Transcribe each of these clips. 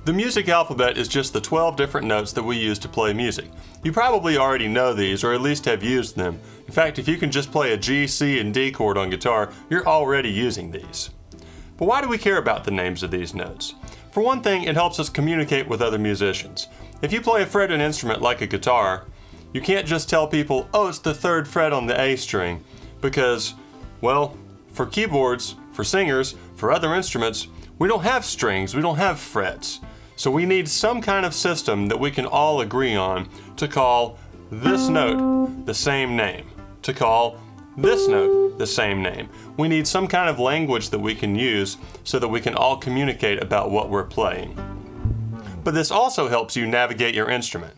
The music alphabet is just the 12 different notes that we use to play music. You probably already know these, or at least have used them. In fact, if you can just play a G, C, and D chord on guitar, you're already using these. But why do we care about the names of these notes? For one thing, it helps us communicate with other musicians. If you play a fretted instrument like a guitar, you can't just tell people, oh, it's the third fret on the A string, because, well, for keyboards, for singers, for other instruments, we don't have strings, we don't have frets. So we need some kind of system that we can all agree on to call this note the same name, to call this note the same name. We need some kind of language that we can use so that we can all communicate about what we're playing. But this also helps you navigate your instrument.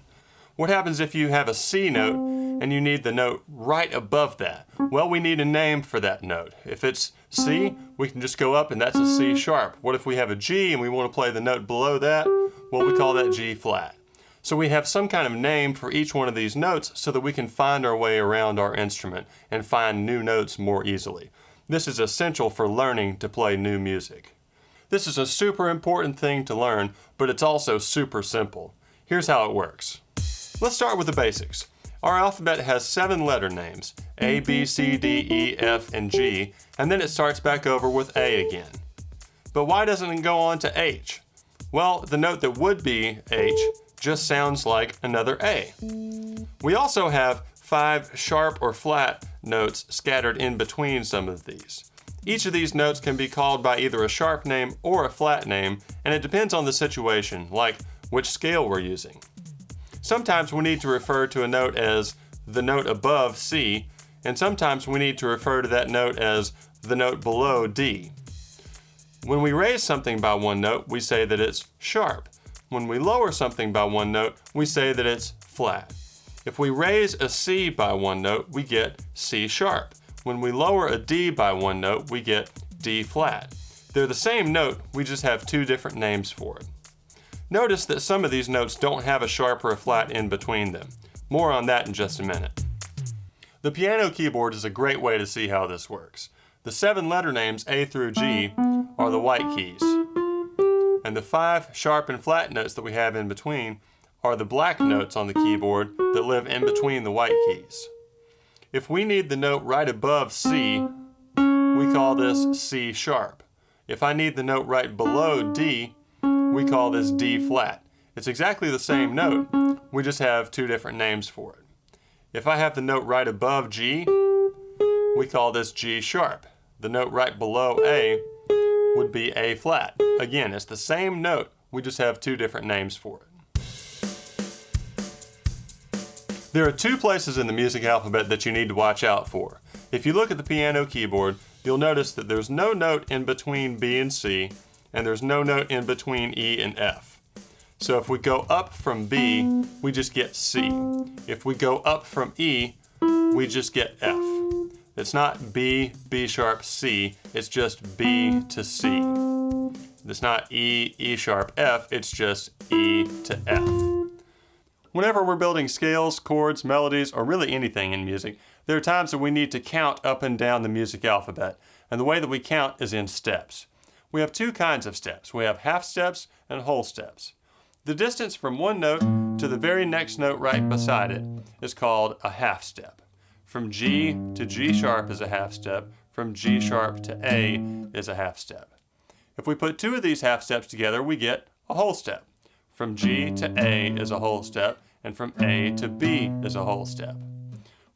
What happens if you have a C note and you need the note right above that? Well, we need a name for that note. If it's C, we can just go up and that's a C sharp. What if we have a G and we want to play the note below that? Well, we call that G flat. So we have some kind of name for each one of these notes so that we can find our way around our instrument and find new notes more easily. This is essential for learning to play new music. This is a super important thing to learn, but it's also super simple. Here's how it works. Let's start with the basics. Our alphabet has 7 letter names, A, B, C, D, E, F, and G, and then it starts back over with A again. But why doesn't it go on to H? Well, the note that would be H just sounds like another A. We also have 5 sharp or flat notes scattered in between some of these. Each of these notes can be called by either a sharp name or a flat name, and it depends on the situation, like which scale we're using. Sometimes we need to refer to a note as the note above C, and sometimes we need to refer to that note as the note below D. When we raise something by one note, we say that it's sharp. When we lower something by one note, we say that it's flat. If we raise a C by one note, we get C sharp. When we lower a D by one note, we get D flat. They're the same note, we just have 2 different names for it. Notice that some of these notes don't have a sharp or a flat in between them. More on that in just a minute. The piano keyboard is a great way to see how this works. The 7 letter names A through G are the white keys, and the 5 sharp and flat notes that we have in between are the black notes on the keyboard that live in between the white keys. If we need the note right above C, we call this C sharp. If I need the note right below D, we call this D flat. It's exactly the same note, we just have 2 different names for it. If I have the note right above G, we call this G sharp. The note right below A would be A flat. Again, it's the same note, we just have 2 different names for it. There are 2 places in the music alphabet that you need to watch out for. If you look at the piano keyboard, you'll notice that there's no note in between B and C, and there's no note in between E and F. So if we go up from B, we just get C. If we go up from E, we just get F. It's not B, B sharp, C, it's just B to C. It's not E, E sharp, F, it's just E to F. Whenever we're building scales, chords, melodies, or really anything in music, there are times that we need to count up and down the music alphabet, and the way that we count is in steps. We have 2 kinds of steps. We have half steps and whole steps. The distance from one note to the very next note right beside it is called a half step. From G to G sharp is a half step. From G sharp to A is a half step. If we put 2 of these half steps together, we get a whole step. From G to A is a whole step, and from A to B is a whole step.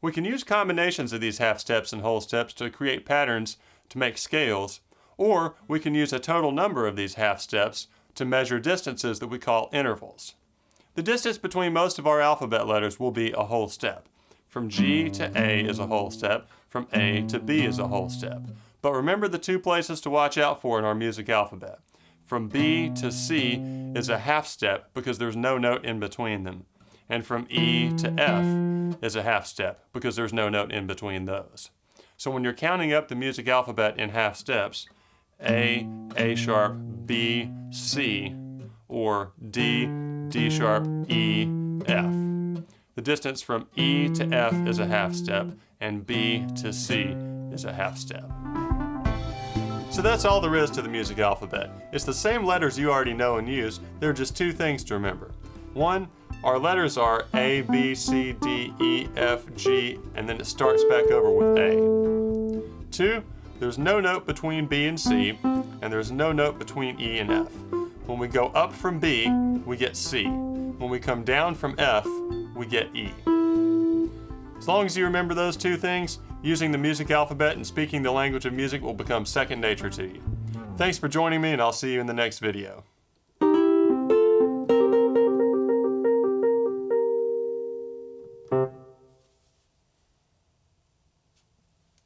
We can use combinations of these half steps and whole steps to create patterns to make scales, or we can use a total number of these half steps to measure distances that we call intervals. The distance between most of our alphabet letters will be a whole step. From G to A is a whole step, from A to B is a whole step. But remember the 2 places to watch out for in our music alphabet. From B to C is a half step because there's no note in between them. And from E to F is a half step because there's no note in between those. So when you're counting up the music alphabet in half steps, A, A sharp, B, C, or D, D sharp, E, F. The distance from E to F is a half step, and B to C is a half step. So that's all there is to the music alphabet. It's the same letters you already know and use. There are just two things to remember. One, our letters are A, B, C, D, E, F, G, and then it starts back over with A. Two, there's no note between B and C, and there's no note between E and F. When we go up from B, we get C. When we come down from F, we get E. As long as you remember those two things, using the music alphabet and speaking the language of music will become second nature to you. Thanks for joining me, and I'll see you in the next video.